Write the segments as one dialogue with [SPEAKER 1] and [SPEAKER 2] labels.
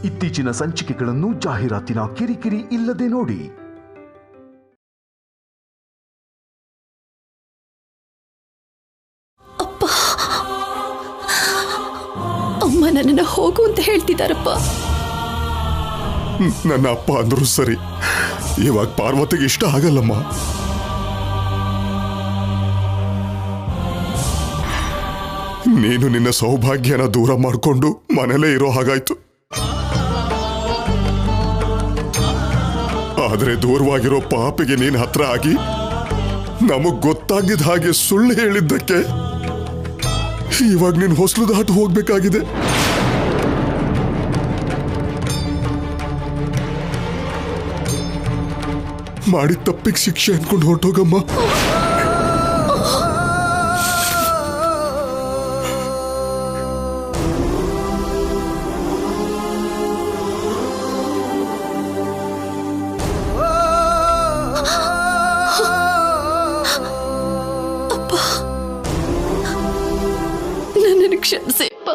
[SPEAKER 1] ಇತ್ತೀಚಿನ ಸಂಚಿಕೆಗಳನ್ನು ಜಾಹೀರಾತಿನ ಕಿರಿಕಿರಿ ಇಲ್ಲದೆ ನೋಡಿ.
[SPEAKER 2] ಅಪ್ಪ, ಅಮ್ಮ ನನ್ನನ್ನು ಹೋಗು ಅಂತ ಹೇಳ್ತಿದ್ದಾರಪ್ಪ.
[SPEAKER 3] ನನ್ನ ಅಪ್ಪ ಅಂದ್ರು ಸರಿ, ಇವಾಗ ಪಾರ್ವತಿಗೆ ಇಷ್ಟ ಆಗಲ್ಲಮ್ಮ. ನೀನು ನಿನ್ನ ಸೌಭಾಗ್ಯನ ದೂರ ಮಾಡಿಕೊಂಡು ಮನೇಲೇ ಇರೋ ಹಾಗಾಯ್ತು. ಆದ್ರೆ ದೂರವಾಗಿರೋ ಪಾಪಿಗೆ ನೀನ್ ಹತ್ರ ಆಗಿ ನಮಗ್ ಗೊತ್ತಾಗಿದ್ದ ಹಾಗೆ ಸುಳ್ಳು ಹೇಳಿದ್ದಕ್ಕೆ ಇವಾಗ ನೀನ್ ಹೊಸಲು ದಾಟು ಹೋಗ್ಬೇಕಾಗಿದೆ. ಮಾಡಿದ ತಪ್ಪಿಗೆ ಶಿಕ್ಷೆ ಅನ್ಕೊಂಡು ಹೊರಟೋಗಮ್ಮ.
[SPEAKER 2] ನನ್ನನ್ನು ಕ್ಷಮಿಸಪ್ಪ.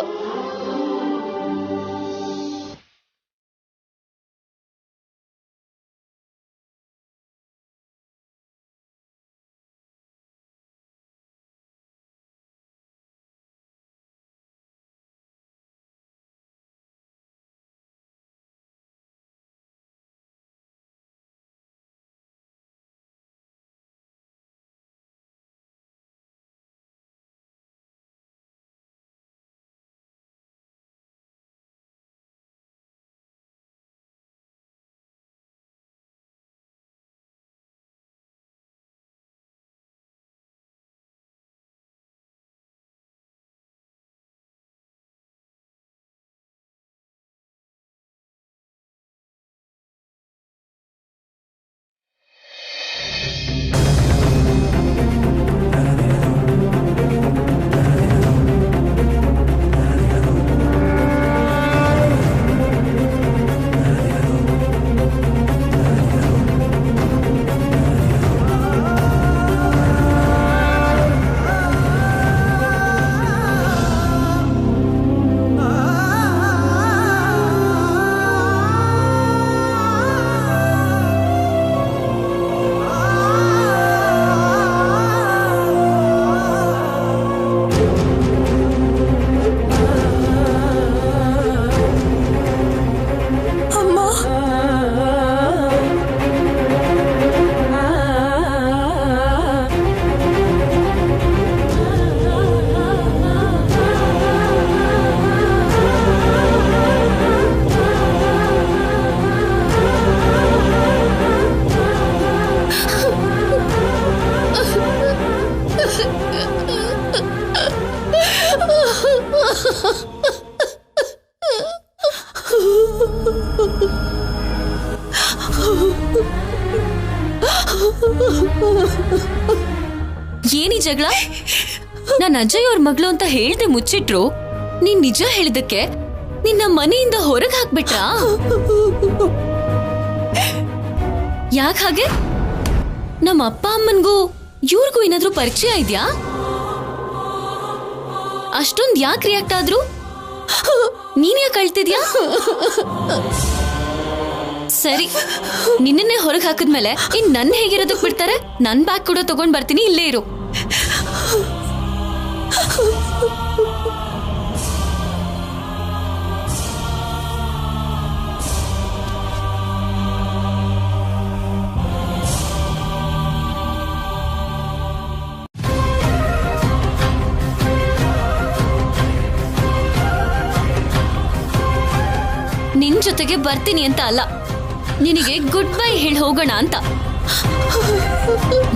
[SPEAKER 2] ಏನಿ ಜಗಳ? ನಾನು ಅಜಯ್ ಅವ್ರ ಮಗಳು ಅಂತ ಹೇಳ್ದೆ ಮುಚ್ಚಿಟ್ರು, ನೀನ್ ನಿಜ ಹೇಳಿದಕ್ಕೆ ನಿನ್ನ ಮನೆಯಿಂದ ಹೊರಗೆ ಹಾಕ್ಬಿಟ್ರಾ? ಯಾಕೆ ಹಾಗೆ? ನಮ್ಮ ಅಪ್ಪ ಅಮ್ಮನ್ಗೂ ಇವ್ರಿಗೂ ಏನಾದ್ರೂ ಪರಿಚಯ ಇದ್ಯಾ? ಅಷ್ಟೊಂದ್ ಯಾಕೆ ರಿಯಾಕ್ಟ್ ಆದ್ರು? ನೀನ್ ಯಾಕೆ ಅಳ್ತಿದ್ಯಾ? ಸರಿ, ನಿನ್ನೆ ಹೊರಗೆ ಹಾಕಿದ್ಮೇಲೆ ಇನ್ ನನ್ನ ಹೇಗಿರೋದಕ್ ಬಿಡ್ತಾರೆ? ನನ್ ಬ್ಯಾಗ್ ಕೂಡ ತಗೊಂಡ್ ಬರ್ತೀನಿ, ಇಲ್ಲೇ ಇರು. ನಿನ್ ಜೊತೆಗೆ ಬರ್ತೀನಿ ಅಂತ ಅಲ್ಲ, ನಿನಗೆ ಗುಡ್ ಬೈ ಹೇಳಿ ಹೋಗೋಣ ಅಂತ.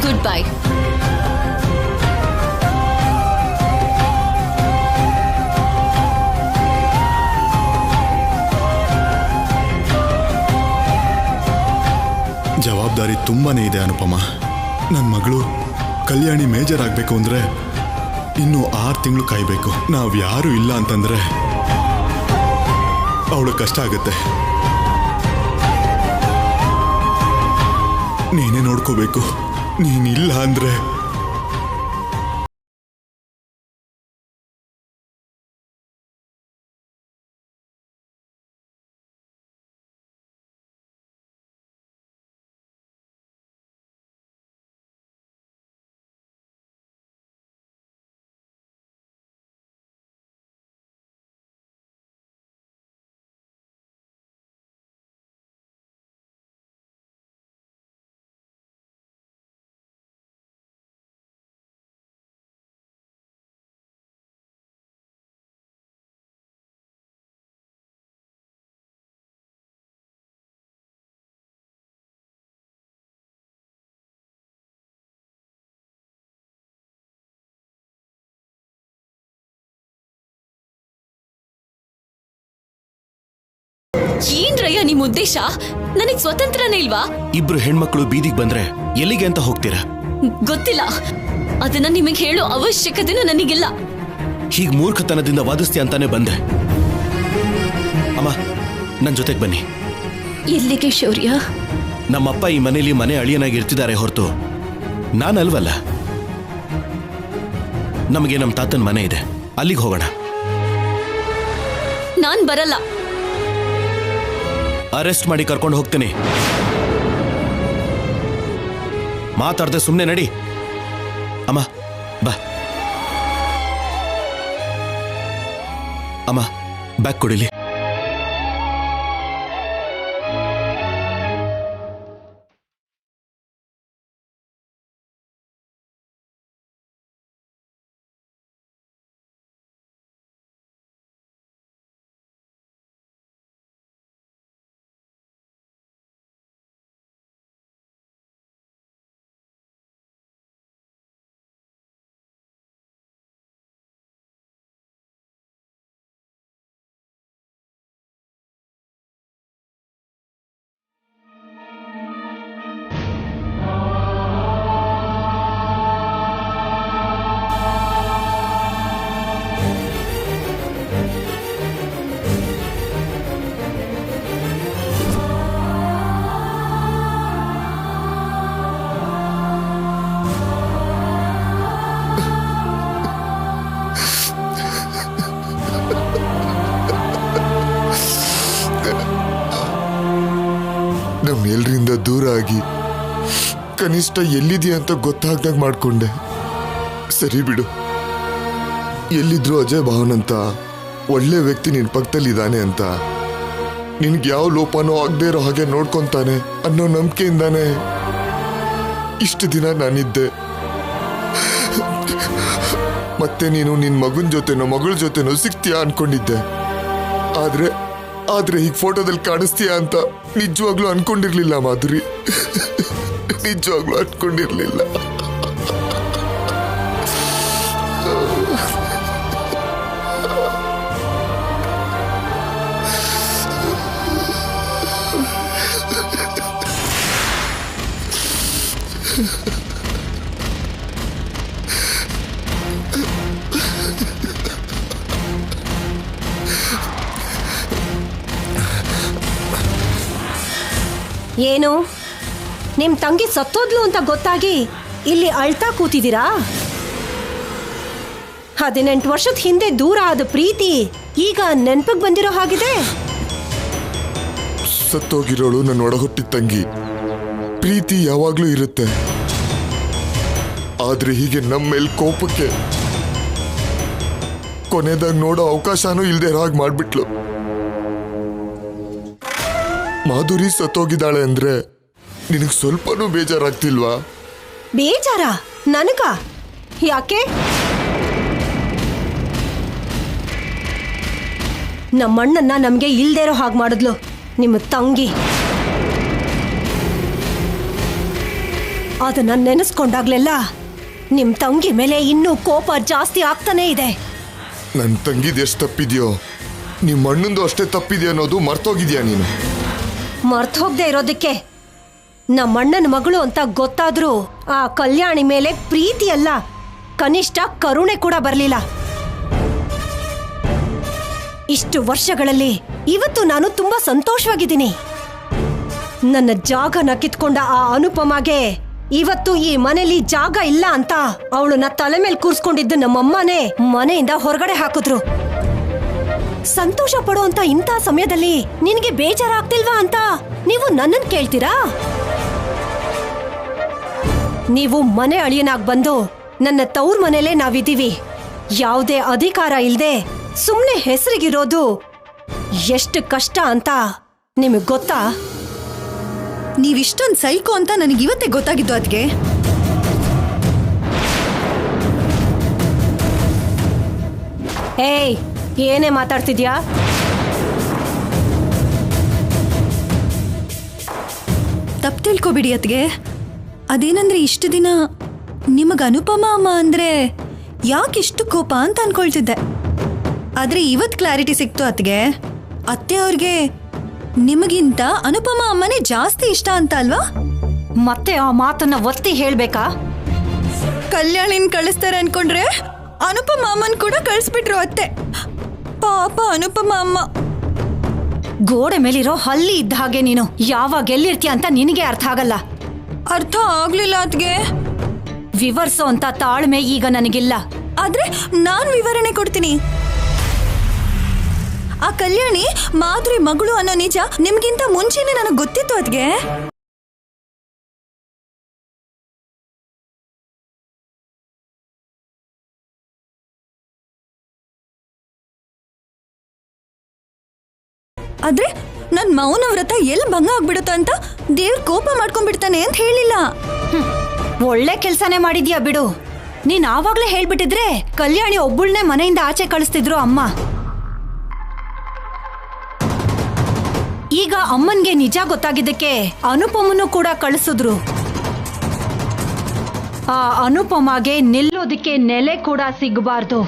[SPEAKER 2] Good bye.
[SPEAKER 3] ಜವಾಬ್ದಾರಿ ತುಂಬಾನೇ ಇದೆ ಅನುಪಮ. ನನ್ನ ಮಗಳು ಕಲ್ಯಾಣಿ ಮೇಜರ್ ಆಗ್ಬೇಕು ಅಂದ್ರೆ ಇನ್ನು 6 ತಿಂಗಳು ಕಾಯ್ಬೇಕು. ನಾವ್ ಯಾರು ಇಲ್ಲ ಅಂತಂದ್ರೆ ಅವಳು ಕಷ್ಟ ಆಗುತ್ತೆ. ನೀನೇ ನೋಡ್ಕೋಬೇಕು. ನೀನಿಲ್ಲ ಅಂದ್ರೆ
[SPEAKER 2] ಏನ್ರಯ್ಯ ನಿಮ್ ಉದ್ದೇಶ? ನನಗ್ ಸ್ವತಂತ್ರನೇ ಇಲ್ವಾ?
[SPEAKER 4] ಇಬ್ರು ಹೆಣ್ಮಕ್ಳು ಬೀದಿಗೆ ಬಂದ್ರೆ ಎಲ್ಲಿಗೆ ಅಂತ ಹೋಗ್ತೀರಾ?
[SPEAKER 2] ಗೊತ್ತಿಲ್ಲ. ಅದನ್ನ ನಿಮಗೆ ಹೇಳೋ ಅವಶ್ಯಕತೆನೂ ನನಗಿಲ್ಲ.
[SPEAKER 4] ಹೀಗ್ ಮೂರ್ಖತನದಿಂದ ವಾದಿಸ್ತೀಯ ಅಂತಾನೆ ಬಂದೆ. ಅಮ್ಮ, ನನ್ ಜೊತೆಗೆ ಬನ್ನಿ.
[SPEAKER 2] ಎಲ್ಲಿಗೆ ಶೌರ್ಯ?
[SPEAKER 4] ನಮ್ಮಪ್ಪ ಈ ಮನೇಲಿ ಮನೆ ಅಳಿಯನಾಗಿ ಇರ್ತಿದ್ದಾರೆ ಹೊರತು ನಾನಲ್ವಲ್ಲ. ನಮಗೆ ನಮ್ಮ ತಾತನ ಮನೆ ಇದೆ, ಅಲ್ಲಿಗೆ ಹೋಗೋಣ.
[SPEAKER 2] ನಾನ್ ಬರಲ್ಲ.
[SPEAKER 4] ಅರೆಸ್ಟ್ ಮಾಡಿ ಕರ್ಕೊಂಡು ಹೋಗ್ತೀನಿ. ಮಾತಾಡ್ದೆ ಸುಮ್ಮನೆ ನಡಿ. ಅಮ್ಮ ಬಾ. ಅಮ್ಮ ಬ್ಯಾಗ್ ಕೊಡಿಲಿ.
[SPEAKER 3] ನಮ್ಮೆಲ್ಲರಿಂದ ದೂರ ಆಗಿ ಕನಿಷ್ಠ ಎಲ್ಲಿದೆಯಾ ಅಂತ ಗೊತ್ತಾಗ್ದಾಗ ಮಾಡ್ಕೊಂಡೆ. ಸರಿ ಬಿಡು, ಎಲ್ಲಿದ್ರು ಅಜಯ್ ಭಾವನ್ ಅಂತ ಒಳ್ಳೆ ವ್ಯಕ್ತಿ ನಿನ್ ಪಕ್ಕದಲ್ಲಿದ್ದಾನೆ ಅಂತ, ನಿನ್ಗೆ ಯಾವ ಲೋಪನೋ ಆಗದೆ ಇರೋ ಹಾಗೆ ನೋಡ್ಕೊಂತಾನೆ ಅನ್ನೋ ನಂಬಿಕೆಯಿಂದಾನೆ ಇಷ್ಟು ದಿನ ನಾನಿದ್ದೆ. ಮತ್ತೆ ನೀನು ನಿನ್ ಮಗನ ಜೊತೆನೋ ಮಗಳ ಜೊತೆನೋ ಸಿಗ್ತೀಯಾ ಅನ್ಕೊಂಡಿದ್ದೆ. ಆದ್ರೆ ಈಗ ಫೋಟೋದಲ್ಲಿ ಕಾಣಿಸ್ತೀಯಾ ಅಂತ ನಿಜವಾಗ್ಲೂ ಅನ್ಕೊಂಡಿರ್ಲಿಲ್ಲ ಮಾಧುರಿ. ನಿಜವಾಗ್ಲೂ ಅನ್ಕೊಂಡಿರ್ಲಿಲ್ಲ.
[SPEAKER 5] ಏನು, ನಿಮ್ ತಂಗಿ ಸತ್ತೋದ್ಲು ಅಂತ ಗೊತ್ತಾಗಿ ಇಲ್ಲಿ ಅಳ್ತಾ ಕೂತಿದ್ದೀರಾ? 18 ವರ್ಷದ ಹಿಂದೆ ದೂರ ಆದ ಪ್ರೀತಿ ಈಗ ನೆನ್ಪಿಗೆ ಬಂದಿರೋ ಹಾಗಿದೆ.
[SPEAKER 3] ಸತ್ತೋಗಿರೋಳು ನನ್ನ ಒಡಹುಟ್ಟಿದ ತಂಗಿ. ಪ್ರೀತಿ ಯಾವಾಗ್ಲೂ ಇರುತ್ತೆ, ಆದ್ರೆ ಹೀಗೆ ನಮ್ಮ ಮೇಲ್ ಕೋಪಕ್ಕೆ ಕೊನೆದಾಗ ನೋಡೋ ಅವಕಾಶನೂ ಇಲ್ದೇ ಹಾಗೆ ಮಾಡ್ಬಿಟ್ಲು. ಮಾಧುರಿ ಸತ್ತೋಗಿದ್ದಾಳೆ ಅಂದ್ರೆ ನಿನಗೆ ಸ್ವಲ್ಪನೂ ಬೇಜಾರಾಗ್ತಿಲ್ವಾ?
[SPEAKER 5] ಬೇಜಾರ ನನಗ? ಯಾಕೆ? ನಮ್ಮಣ್ಣನ್ನ ನಮ್ಗೆ ಇಲ್ದೇ ಇರೋ ಹಾಗೆ ಮಾಡಿದ್ಲು ನಿಮ್ಮ ತಂಗಿ. ಅದನ್ನ ನೆನೆಸ್ಕೊಂಡಾಗ್ಲೆಲ್ಲ ನಿಮ್ ತಂಗಿ ಮೇಲೆ ಇನ್ನೂ ಕೋಪ ಜಾಸ್ತಿ ಆಗ್ತಾನೆ ಇದೆ.
[SPEAKER 3] ನನ್ನ ತಂಗಿದ್ ಎಷ್ಟು ತಪ್ಪಿದ್ಯೋ ನಿಮ್ಮ ಅಣ್ಣಂದು ಅಷ್ಟೇ ತಪ್ಪಿದೆ ಅನ್ನೋದು ಮರ್ತೋಗಿದ್ಯಾ ನೀನು?
[SPEAKER 5] ಮರ್ತು ಹೋಗದೆ ಇರೋದಕ್ಕೆ ನಮ್ಮಣ್ಣನ ಮಗಳು ಅಂತ ಗೊತ್ತಾದ್ರೂ ಆ ಕಲ್ಯಾಣಿ ಮೇಲೆ ಪ್ರೀತಿ ಅಲ್ಲ, ಕನಿಷ್ಠ ಕರುಣೆ ಕೂಡ ಬರಲಿಲ್ಲ. ಇಷ್ಟು ವರ್ಷಗಳಲ್ಲಿ ಇವತ್ತು ನಾನು ತುಂಬಾ ಸಂತೋಷವಾಗಿದ್ದೀನಿ. ನನ್ನ ಜಾಗನ ಕಿತ್ಕೊಂಡ ಆ ಅನುಪಮಗೆ ಇವತ್ತು ಈ ಮನೆಯಲ್ಲಿ ಜಾಗ ಇಲ್ಲ ಅಂತ ಅವಳನ್ನ ತಲೆ ಮೇಲೆ ಕೂರ್ಸ್ಕೊಂಡಿದ್ದ ನಮ್ಮಮ್ಮನೇ ಮನೆಯಿಂದ ಹೊರಗಡೆ ಹಾಕಿದ್ರು. ಸಂತೋಷ ಪಡುವಂತ ಇಂಥ ಸಮಯದಲ್ಲಿ ನಿನಗೆ ಬೇಜಾರಾಗ್ತಿಲ್ವಾ ಅಂತ ನೀವು ನನ್ನನ್ನು ಕೇಳ್ತೀರಾ? ನೀವು ಮನೆ ಅಳಿಯನಾಗ್ ಬಂದು ನನ್ನ ತವ್ರ ಮನೇಲೆ ನಾವಿದ್ದೀವಿ, ಯಾವುದೇ ಅಧಿಕಾರ ಇಲ್ಲದೆ ಸುಮ್ಮನೆ ಹೆಸರಿಗಿರೋದು ಎಷ್ಟು ಕಷ್ಟ ಅಂತ ನಿಮಗೆ ಗೊತ್ತಾ?
[SPEAKER 6] ನೀವಿಷ್ಟೊಂದು ಸೈಕೋ ಅಂತ ನನಗಿವತ್ತೇ ಗೊತ್ತಾಗಿದ್ದು. ಅದಕ್ಕೆ
[SPEAKER 5] ಏಯ್, ಏನೇ ಮಾತಾಡ್ತಿದ್ಯಾ?
[SPEAKER 6] ತಪ್ಪು ತಿಳ್ಕೊಬಿಡಿ ಅತ್ಗೆ. ಅದೇನಂದ್ರೆ ಇಷ್ಟು ದಿನ ನಿಮಗೆ ಅನುಪಮ ಅಮ್ಮ ಅಂದರೆ ಯಾಕಿಷ್ಟು ಕೋಪ ಅಂತ ಅನ್ಕೊಳ್ತಿದ್ದೆ. ಆದರೆ ಇವತ್ತು ಕ್ಲಾರಿಟಿ ಸಿಕ್ತು ಅತ್ಗೆ. ಅತ್ತೆ ಅವ್ರಿಗೆ ನಿಮಗಿಂತ ಅನುಪಮ ಅಮ್ಮನೇ ಜಾಸ್ತಿ ಇಷ್ಟ ಅಂತ ಅಲ್ವಾ?
[SPEAKER 5] ಮತ್ತೆ ಆ ಮಾತನ್ನ ಒತ್ತಿ ಹೇಳ್ಬೇಕಾ?
[SPEAKER 6] ಕಲ್ಯಾಣಿನ್ ಕಳಿಸ್ತಾರೆ ಅನ್ಕೊಂಡ್ರೆ ಅನುಪಮ ಅಮ್ಮನ್ ಕೂಡ ಕಳಿಸ್ಬಿಟ್ರು ಅತ್ತೆ. ಪಾಪ ಅನುಪಮ ಅಮ್ಮ.
[SPEAKER 5] ಗೋಡೆ ಮೇಲಿರೋ ಹಲ್ಲಿ ಇದ್ದ ಹಾಗೆ ನೀನು. ಯಾವಾಗ ಎಲ್ಲಿರ್ತೀಯ ಅಂತ ನಿನಗೆ ಅರ್ಥ ಆಗಲ್ಲ.
[SPEAKER 6] ಅರ್ಥ ಆಗ್ಲಿಲ್ಲ ಅದ್ಗೆ.
[SPEAKER 5] ವಿವರಿಸೋ ಅಂತ ತಾಳ್ಮೆ ಈಗ ನನಗಿಲ್ಲ.
[SPEAKER 6] ಆದ್ರೆ ನಾನ್ ವಿವರಣೆ ಕೊಡ್ತೀನಿ. ಆ ಕಲ್ಯಾಣಿ ಮಾಧುರಿ ಮಗಳು ಅನ್ನೋ ನಿಜ ನಿಮ್ಗಿಂತ ಮುಂಚೆನೆ ನನಗೆ ಗೊತ್ತಿತ್ತು ಅದ್ಗೆ. ಆದ್ರೆ ನನ್ ಮೌನ ವ್ರತ ಎಲ್ಲಿ ಭಂಗ ಆಗ್ಬಿಡುತ್ತ ಅಂತ ದೇವ್ರ ಕೋಪ ಮಾಡ್ಕೊಂಡ್ಬಿಡ್ತಾನೆ ಅಂತ ಹೇಳಿಲ್ಲ.
[SPEAKER 5] ಒಳ್ಳೆ ಕೆಲ್ಸನೇ ಮಾಡಿದ್ಯಾ ಬಿಡು. ನೀನ್ ಆವಾಗ್ಲೇ ಹೇಳ್ಬಿಟ್ಟಿದ್ರೆ ಕಲ್ಯಾಣಿ ಒಬ್ಬಳನ್ನೇ ಮನೆಯಿಂದ ಆಚೆ ಕಳಿಸ್ತಿದ್ರು ಅಮ್ಮ. ಈಗ ಅಮ್ಮನ್ಗೆ ನಿಜ ಗೊತ್ತಾಗಿದ್ದಕ್ಕೆ ಅನುಪಮನ್ನು ಕೂಡ ಕಳಿಸಿದ್ರು. ಆ ಅನುಪಮಗೆ ನಿಲ್ಲೋದಿಕ್ಕೆ ನೆಲೆ ಕೂಡ ಸಿಗಬಾರ್ದು.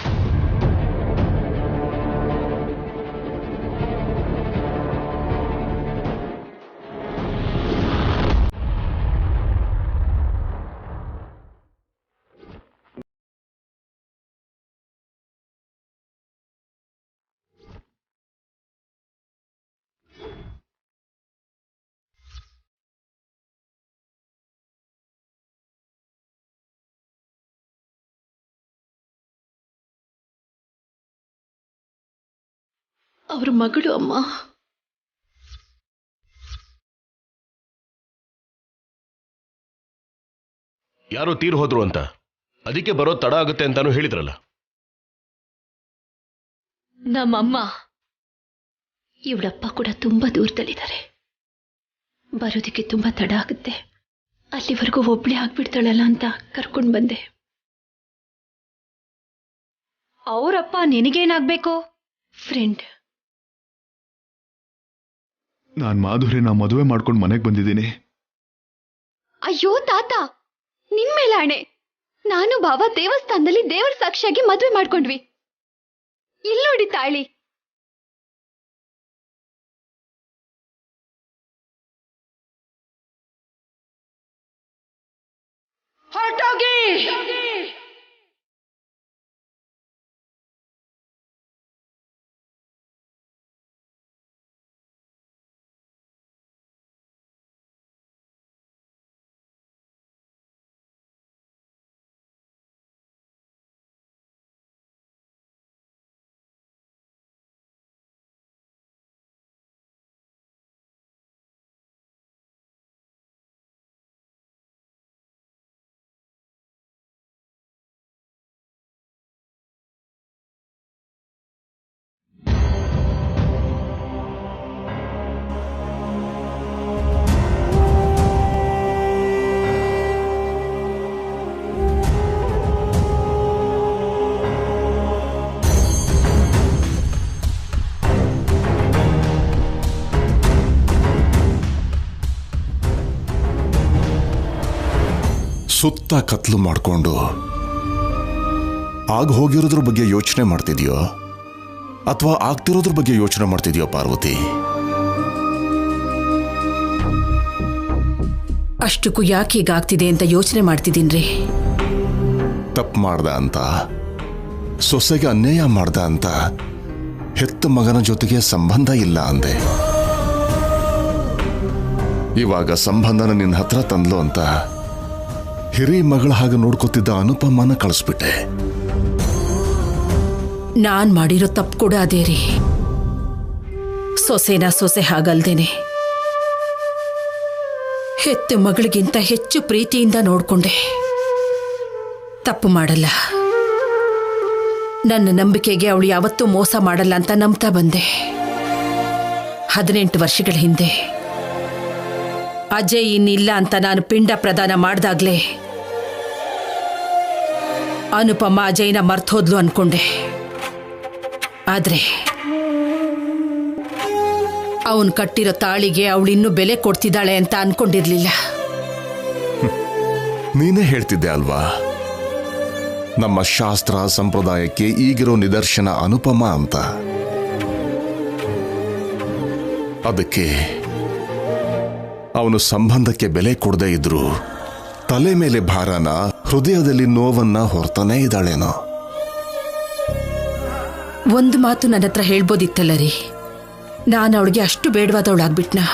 [SPEAKER 2] ಅವ್ರ ಮಗಳು ಅಮ್ಮ.
[SPEAKER 4] ಯಾರೋ ತೀರ್ ಹೋದ್ರು ಅಂತ, ಅದಕ್ಕೆ ಬರೋ ತಡ ಆಗುತ್ತೆ ಅಂತಾನು ಹೇಳಿದ್ರಲ್ಲ.
[SPEAKER 2] ನಮ್ಮಮ್ಮ ಇವಳಪ್ಪ ಕೂಡ ತುಂಬಾ ದೂರದಲ್ಲಿದ್ದಾರೆ. ಬರೋದಕ್ಕೆ ತುಂಬಾ ತಡ ಆಗುತ್ತೆ. ಅಲ್ಲಿವರೆಗೂ ಒಬ್ಳೆ ಆಗ್ಬಿಡ್ತಾಳಲ್ಲ ಅಂತ ಕರ್ಕೊಂಡು ಬಂದೆ.
[SPEAKER 5] ಅವರಪ್ಪ ನಿನಗೇನಾಗ್ಬೇಕು?
[SPEAKER 2] ಫ್ರೆಂಡ್.
[SPEAKER 7] ನಾನ್ ಮಾಧುರಿನ ಮದುವೆ ಮಾಡ್ಕೊಂಡು ಮನೆಗೆ ಬಂದಿದ್ದೀನಿ.
[SPEAKER 8] ಅಯ್ಯೋ ತಾತ, ನಿಮ್ಮೇಲೆ ಆಣೆ. ನಾನು ಬಾಬಾ ದೇವಸ್ಥಾನದಲ್ಲಿ ದೇವರ ಸಾಕ್ಷಿಯಾಗಿ ಮದುವೆ ಮಾಡ್ಕೊಂಡ್ವಿ. ಇಲ್ಲಿ ನೋಡಿ ತಾಳಿ.
[SPEAKER 2] ಹೊರಟೋಗಿ.
[SPEAKER 9] ಸುತ್ತ ಕತ್ಲು ಮಾಡಿಕೊಂಡು ಆಗ ಹೋಗಿರೋದ್ರ ಬಗ್ಗೆ ಯೋಚನೆ ಮಾಡ್ತಿದ್ಯೋ ಅಥವಾ ಆಗ್ತಿರೋದ್ರ ಬಗ್ಗೆ ಯೋಚನೆ ಮಾಡ್ತಿದ್ಯೋ ಪಾರ್ವತಿ?
[SPEAKER 10] ಅಷ್ಟಕ್ಕೂ ಯಾಕೆ ಹೀಗಾಗ್ತಿದೆ ಅಂತ ಯೋಚನೆ ಮಾಡ್ತಿದ್ದೀನ್ರಿ.
[SPEAKER 9] ತಪ್ಪು ಮಾಡ್ದ ಅಂತ, ಸೊಸೆಗೆ ಅನ್ಯಾಯ ಮಾಡ್ದ ಅಂತ ಹೆತ್ತ ಮಗನ ಜೊತೆಗೆ ಸಂಬಂಧ ಇಲ್ಲ ಅಂದೆ. ಇವಾಗ ಸಂಬಂಧನ ನಿನ್ನ ಹತ್ರ ತಂದ್ಲು ಅಂತ ಹಿರಿ ಮಗಳ ಹಾಗೆ ನೋಡ್ಕೊತಿದ್ದ ಅನುಪಮನ ಕಳಿಸ್ಬಿಟ್ಟೆ.
[SPEAKER 10] ನಾನ್ ಮಾಡಿರೋ ತಪ್ಪು ಕೂಡ ಅದೇ ರೀ. ಸೊಸೆನ ಸೊಸೆ ಹಾಗಲ್ದೇನೆ ಹೆತ್ತ ಮಗಳಿಗಿಂತ ಹೆಚ್ಚು ಪ್ರೀತಿಯಿಂದ ನೋಡ್ಕೊಂಡೆ. ತಪ್ಪು ಮಾಡಲ್ಲ. ನನ್ನ ನಂಬಿಕೆಗೆ ಅವಳು ಯಾವತ್ತೂ ಮೋಸ ಮಾಡಲ್ಲ ಅಂತ ನಂಬ್ತಾ ಬಂದೆ. 18 ವರ್ಷಗಳ ಹಿಂದೆ ಅಜಯ್ ಇನ್ನಿಲ್ಲ ಅಂತ ನಾನು ಪಿಂಡ ಪ್ರದಾನ ಮಾಡ್ದಾಗ್ಲೇ ಅನುಪಮ ಅಜಯ್ನ ಮರ್ತೋದ್ಲು ಅನ್ಕೊಂಡೆ. ಆದ್ರೆ ಅವನ್ ಕಟ್ಟಿರೋ ತಾಳಿಗೆ ಅವಳಿನ್ನೂ ಬೆಲೆ ಕೊಡ್ತಿದ್ದಾಳೆ ಅಂತ ಅನ್ಕೊಂಡಿರ್ಲಿಲ್ಲ.
[SPEAKER 9] ನೀನೇ ಹೇಳ್ತಿದ್ದೆ ಅಲ್ವಾ, ನಮ್ಮ ಶಾಸ್ತ್ರ ಸಂಪ್ರದಾಯಕ್ಕೆ ಈಗಿರೋ ನಿದರ್ಶನ ಅನುಪಮ ಅಂತ. ಅದಕ್ಕೆ ಅವನು ಸಂಬಂಧಕ್ಕೆ ಬೆಲೆ ಕೊಡದೇ ಇದ್ರು ತಲೆ ಮೇಲೆ ಭಾರನ, ಹೃದಯದಲ್ಲಿ ನೋವನ್ನ ಹೊರ್ತಾನೇ ಇದ್ದಾಳೇನೋ.
[SPEAKER 10] ಒಂದು ಮಾತು ನನ್ನ ಹತ್ರ ಹೇಳ್ಬೋದಿತ್ತಲ್ಲ ರೀ, ನಾನು ಅವಳಿಗೆ ಅಷ್ಟು ಬೇಡವಾದವಳಾಗ್ಬಿಟ್ನಾ?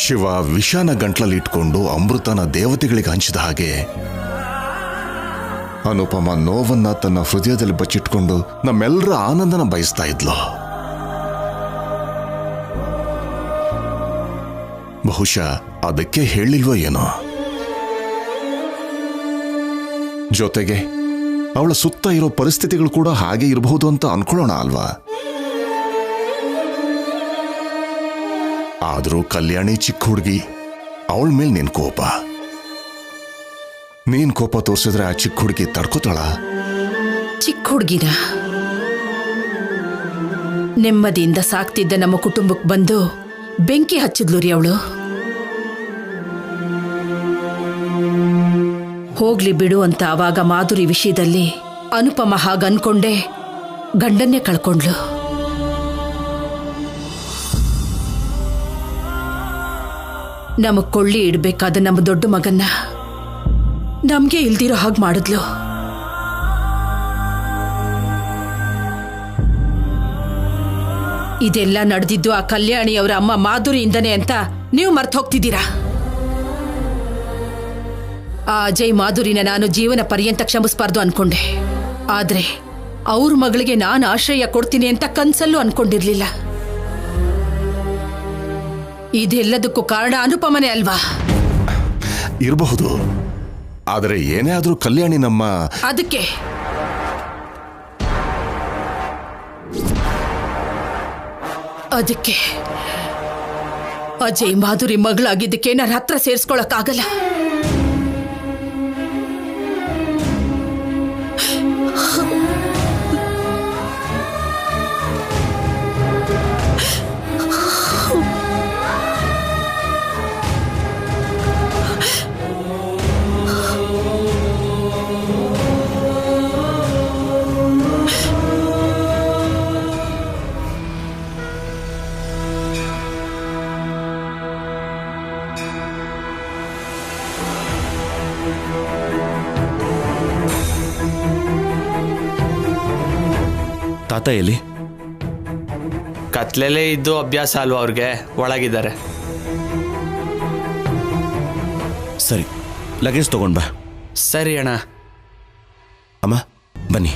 [SPEAKER 9] ಶಿವ ವಿಷಾನ ಗಂಟ್ಲಲ್ಲಿ ಇಟ್ಕೊಂಡು ಅಮೃತನ ದೇವತೆಗಳಿಗೆ ಹಂಚಿದ ಹಾಗೆ ಅನುಪಮ ನೋವನ್ನ ತನ್ನ ಹೃದಯದಲ್ಲಿ ಬಚ್ಚಿಟ್ಕೊಂಡು ನಮ್ಮೆಲ್ಲರ ಆನಂದನ ಬಯಸ್ತಾ ಇದ್ಲು. ಬಹುಶಃ ಅದಕ್ಕೆ ಹೇಳಿಲ್ವೋ ಏನೋ. ಜೊತೆಗೆ ಅವಳ ಸುತ್ತ ಇರೋ ಪರಿಸ್ಥಿತಿಗಳು ಕೂಡ ಹಾಗೆ ಇರಬಹುದು ಅಂತ ಅನ್ಕೊಳ್ಳೋಣ ಅಲ್ವಾ? ಆದ್ರೂ ಕಲ್ಯಾಣಿ ಚಿಕ್ಕ ಹುಡುಗಿ, ಅವಳ ಮೇಲೆ ನೀನ್ ಕೋಪ ತೋರಿಸಿದ್ರೆ ಆ ಚಿಕ್ಕ ಹುಡುಗಿ ತಡ್ಕೋತಾಳ?
[SPEAKER 10] ಚಿಕ್ಕ ಹುಡುಗಿನ ನೆಮ್ಮದಿಯಿಂದ ಸಾಕ್ತಿದ್ದ ನಮ್ಮ ಕುಟುಂಬಕ್ಕೆ ಬಂದು ಬೆಂಕಿ ಹಚ್ಚಿದ್ಲು ರೀ ಅವಳು. ಹೋಗ್ಲಿ ಬಿಡು ಅಂತ ಆವಾಗ ಮಾಧುರಿ ವಿಷಯದಲ್ಲಿ ಅನುಪಮ ಹಾಗನ್ಕೊಂಡೆ ಗಂಡನ್ನೇ ಕಳ್ಕೊಂಡ್ಲು. ನಮಗ್ ಕೊಳ್ಳಿ ಇಡ್ಬೇಕಾದ ನಮ್ಮ ದೊಡ್ಡ ಮಗನ್ನ ನಮ್ಗೆ ಇಲ್ದಿರೋ ಹಾಗೆ ಮಾಡಿದ್ಲು. ಇದೆಲ್ಲ ನಡೆದಿದ್ದು ಆ ಕಲ್ಯಾಣಿಯವರ ಅಮ್ಮ ಮಾಧುರಿಯಿಂದನೇ ಅಂತ ನೀವು ಮರ್ತು ಹೋಗ್ತಿದ್ದೀರಾ? ಆ ಅಜಯ್ ಮಾಧುರಿನ ನಾನು ಜೀವನ ಪರ್ಯಂತ ಕ್ಷಮಿಸಬಾರ್ದು ಅನ್ಕೊಂಡೆ. ಆದ್ರೆ ಅವ್ರ ಮಗಳಿಗೆ ನಾನು ಆಶ್ರಯ ಕೊಡ್ತೀನಿ ಅಂತ ಕನ್ಸಲ್ಲೂ ಅನ್ಕೊಂಡಿರ್ಲಿಲ್ಲ. ಇದೆಲ್ಲದಕ್ಕೂ ಕಾರಣ ಅನುಪಮನೆ ಅಲ್ವಾ?
[SPEAKER 9] ಇರಬಹುದು. ಆದರೆ ಏನೇ ಆದ್ರೂ ಕಲ್ಯಾಣಿ ನಮ್ಮ
[SPEAKER 10] ಅದಕ್ಕೆ ಅಜಯ್ ಮಾಧುರಿ ಮಗಳಾಗಿದ್ದಕ್ಕೆ ನನ್ನ ಹತ್ರ ಸೇರಿಸ್ಕೊಳಕ್ಕಾಗಲ್ಲ.
[SPEAKER 4] ತಾತ ಎಲ್ಲಿ?
[SPEAKER 11] ಕತ್ಲೆಲೇ ಇದ್ದು ಅಭ್ಯಾಸ ಅಲ್ವಾ ಅವ್ರಿಗೆ, ಒಳಗಿದ್ದಾರೆ.
[SPEAKER 4] ಸರಿ, ಲಗೇಜ್ ತಗೊಂಡ್ ಬಾ.
[SPEAKER 11] ಸರಿ ಅಣ್ಣ.
[SPEAKER 4] ಅಮ್ಮ ಬನ್ನಿ.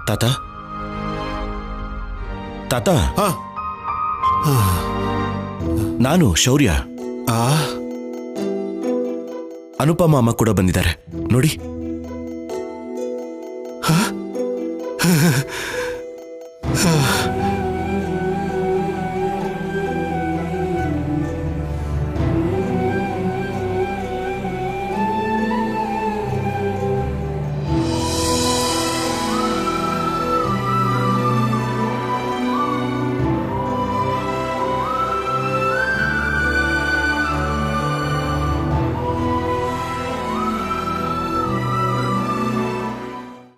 [SPEAKER 4] ತಾತ ತಾತ, ನಾನು ಶೌರ್ಯ. ಅನುಪಮ ಅಮ್ಮ ಕೂಡ ಬಂದಿದ್ದಾರೆ ನೋಡಿ.